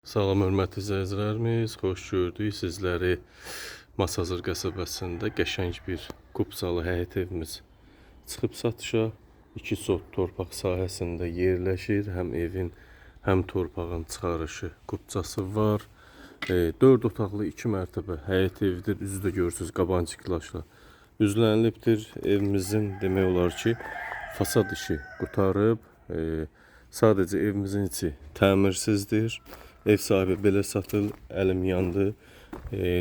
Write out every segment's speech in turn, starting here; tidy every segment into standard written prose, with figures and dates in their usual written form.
Salam hörmətli izləyicilərimiz, xoş gördük sizləri Masazır qəsəbəsində qəşəng bir kupsalı həyət evimiz çıxıb satışa. 2 sot torpaq sahəsində yerləşir. Həm evin, həm torpağın çıxarışı kupçası var. 4 otaqlı 2 mərtəbə həyət evidir. Üzü də görürsünüz qabancıqlaşla üzlənilibdir. Evimizin demək olar ki, fasad işi qurtarıb. Sadəcə evimizin içi təmirsizdir. Ev sahibi belə satıl, əlim yandı,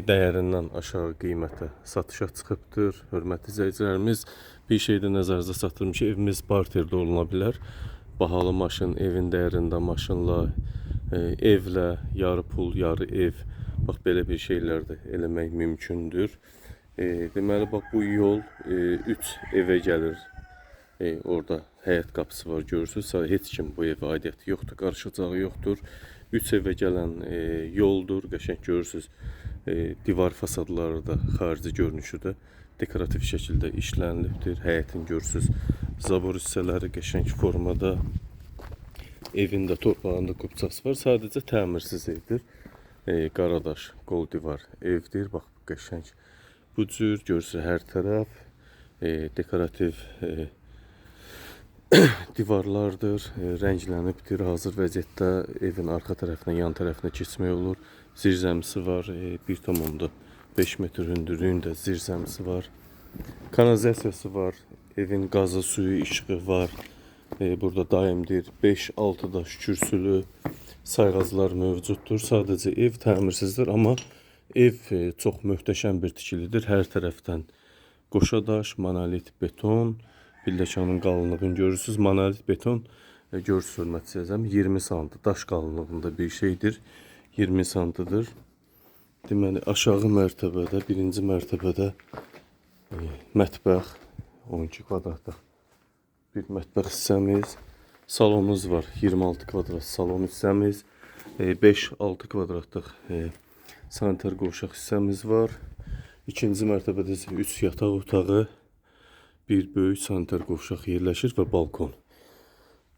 dəyərindən aşağı qiymətə satışa çıxıbdır. Hörmətli izləyicilərimiz, bir şeydə nəzərinizə çatdırım ki, evimiz barterdə oluna bilər. Bahalı maşın, evin dəyərində maşınla, evlə, yarı pul, yarı ev, bax belə bir şeylər də eləmək mümkündür. Deməli, bax bu yol 3 evə gəlir. Orada həyət qapısı var, görürsünüz. Heç kim bu evə aidiyyəti yoxdur, qarışacağı yoxdur. 3 evə gələn yoldur, qəşəng görürsünüz. Divar fasadları da, xarici görünüşü də dekorativ şəkildə işlənilibdir. Həyətin görürsünüz, zabor hissələri qəşəng formada. Evin də torpağında kupçası var. Sadəcə təmirsiz evdir. Qaradaş, qol divar evdir. Bax, qəşəng bu cür görürsünüz, hər tərəf dekorativ divarlardır, rənglənibdir. Hazır vəziyyətdə evin arxa tərəfinə, yan tərəfinə keçmək olur. Zirzəmisi var, 1,5 metr hündürlüyündə zirzəmisi var. Kanalizasiyası var, evin qazı, suyu, işığı var. Burada daimdir, 5-6 daş kürsülü sayğaclar mövcuddur. Sadəcə ev təmirsizdir, amma ev çox möhtəşəm bir tikilidir. Hər tərəfdən qoşa daş, monolit beton, pilləkanın qalınlığını görürsünüz. Monolit beton, görürsünüz hörmətli izləyicilər, 20 sm daş qalınlığında bir şeydir. 20 sm-dır. Deməli, aşağı mərtəbədə, birinci mərtəbədə mətbəx, 12 kvadratlıq bir mətbəx hissəmiz. Salonumuz var, 26 kvadrat salon hissəmiz. 5-6 kvadratlıq sanitar qovşaq hissəmiz var. İkinci mərtəbədə 3 yataq otağı, bir böyük sanitar qovşaq yerləşir və balkon.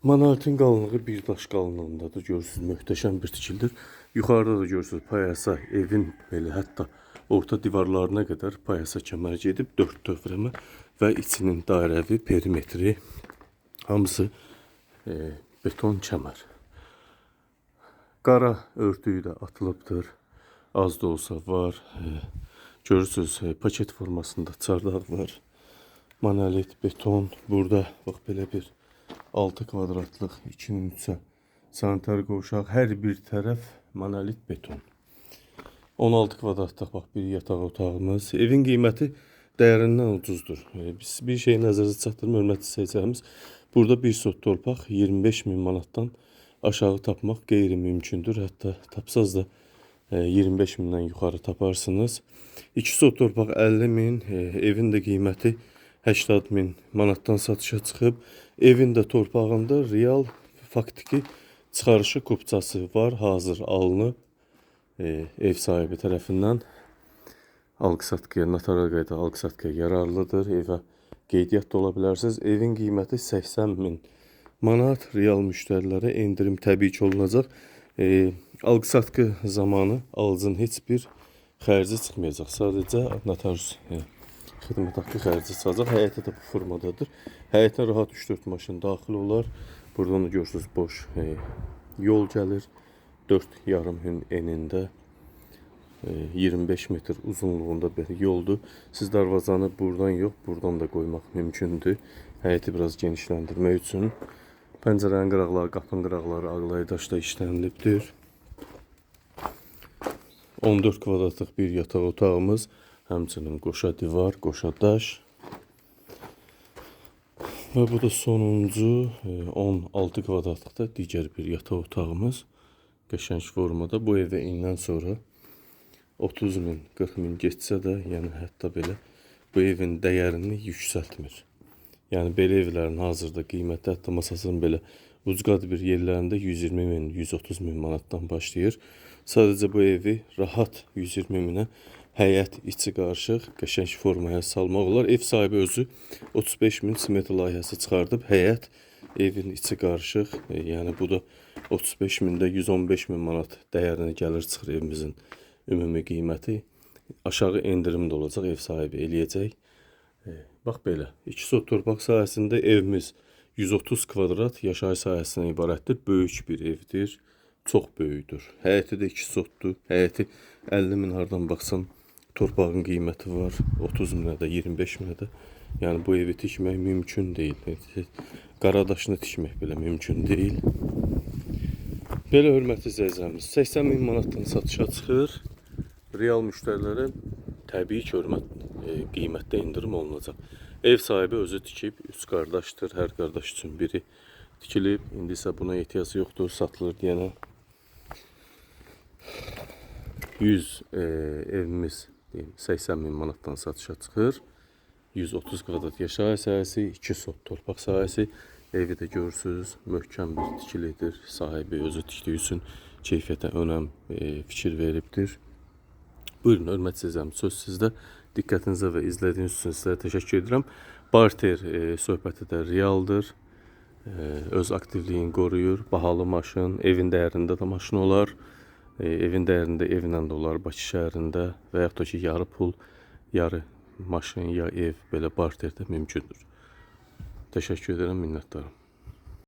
Monolitin qalınlığı bir daş qalınlığındadır. Görürsünüz, möhtəşəm bir tikildir. Yuxarıda da görürsünüz, payasa evin belə hətta orta divarlarına qədər payasa kəmər gedib, 4 dövrəmə və içinin dairəvi perimetri hamısı beton kəmər. Qara örtüyü də atılıbdır. Az da olsa var. Görürsünüz, paket formasında çardaq var. Monolit beton. Burada bax belə bir 6 kvadratlıq 2-nin 3-ə sanitar qovşaq. Hər bir tərəf monolit beton. 16 kvadratlıq bax bir yataq otağımız. Evin qiyməti dəyərindən ucuzdur. Biz bir şey nəzərə çatdırım, hörmətli izləyicilərimiz. Burada bir sot torpaq 25.000 manatdan aşağı tapmaq qeyri-mümkündür. Hətta tapsaz da 25.000-dən yuxarı taparsınız. 2 sot torpaq 50.000, evin də qiyməti 80.000 manatdan satışa çıxıb. Evin də torpağında real faktiki çıxarışı kupçası var, hazır alınıb. Ev sahibi tərəfindən alqı-satqıya, notarial qayda alqı-satqıya yararlıdır. Evə qeydiyyat da ola bilərsiniz. Evin qiyməti 80.000 manat. Real müştərilərə endirim təbii ki olunacaq. Alqı-satqı zamanı alıcının heç bir xərci çıxmayacaq. Sadəcə notarius xidmət haqqı xərci çıxacaq. Həyəti də bu formadadır. Həyətə rahat 3-4 maşın daxil olar. Buradan da görürsünüz, boş yol gəlir. 4,5 enində 25 metr uzunluğunda bir yoldur. Siz darvazanı buradan yox, buradan da qoymaq mümkündür. Həyəti biraz genişləndirmək üçün. Pəncərənin qıraqları, qapının qıraqları ağlay daşda işlənilibdir. 14 kvadratlıq bir yataq otağımız, həmçinin qoşa divar, qoşa daş. Və bu da sonuncu 16 kvadratlıqda digər bir yataq otağımız. Qəşəng formada. Bu evə indən sonra 30.000, 40.000 getsə də, yəni hətta belə bu evin dəyərini yüksəltmir. Yəni belə evlərin hazırda qiyməti hətta Masazın belə ucqad bir yerlərində 120.000, 130.000 manatdan başlayır. Sadəcə bu evi rahat 120.000-ə həyət içi qarışıq, qəşəng formaya salmaq olar. Ev sahibi özü 35.000 smetr layihəsi çıxardıb, həyət evin içi qarışıq. Yəni bu da 35 mində 115 min manat dəyərinə gəlir çıxır evimizin ümumi qiyməti. Aşağı endirim də olacaq, ev sahibi eləyəcək. Bax belə, 2 sot torpaq sahəsində evimiz 130 kvadrat yaşayış sahəsindən ibarətdir. Böyük bir evdir, çox böyükdür. Həyəti də 2 sotdur. Həyəti 50 min hardan baxsan torpağın qiyməti var. 30 minə də, 25 minə də. Yəni bu evi tikmək mümkün deyil. Qaradaşını tikmək belə mümkün deyil. Belə hörmətli izləyicilərimiz, 80 min manatdan satışa çıxır. Real müştərilərə təbii ki, qiymətdə indirim olunacaq. Ev sahibi özü tikib, 3 qardaşdır. Hər qardaş üçün biri tikilib. İndi isə buna ehtiyac yoxdur, satılır deyənə. 100 evimiz 80 min manatdan satışa çıxır. 130 kvadrat yaşayış sahəsi, 2 sot torpaq sahəsi. Evi də görürsünüz, möhkəm bir tikilidir. Sahibi özü tikdiyi üçün keyfiyyətə önəm fikir veribdir. Buyurun, hörmətli izləyicilərimiz, söz sizdə. Diqqətinizə və izlədiyiniz üçün sizlərə təşəkkür edirəm. Barter söhbəti də realdır. Öz aktivliyini qoruyur. Bahalı maşın, evin dəyərində də maşın olar. Evin dəyərində evlə də olar Bakı şəhərində və yaxud da ki, yarı pul, yarı maşın ya ev belə barterdə mümkündür. Təşəkkür edirəm, minnətdarım.